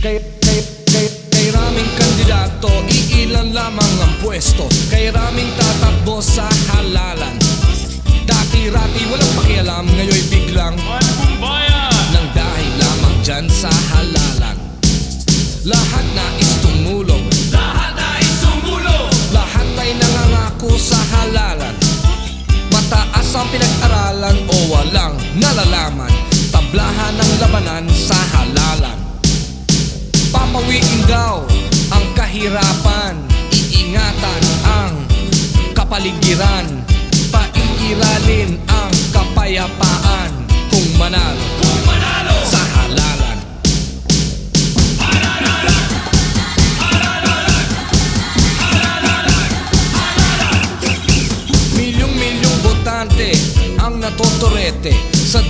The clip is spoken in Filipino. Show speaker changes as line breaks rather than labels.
Kay raming kandidato, iilan lamang ang pwesto. Kay raming tatakbo sa halalan. Dati-rati walang pakialam, ngayon biglang nang dahil lamang dyan sa halalan. Lahat nais tumulong, lahat ay nangangako sa halalan. Mataas ang pinag-aralan o walang nalalaman. Tablahan ng labanan sa halalan. Papawiin daw ang kahirapan, iingatan ang kapaligiran, paiiralin ang kapayapaan. Kung manalo sa halalan. Milyong-milyong botante ang natotorete sa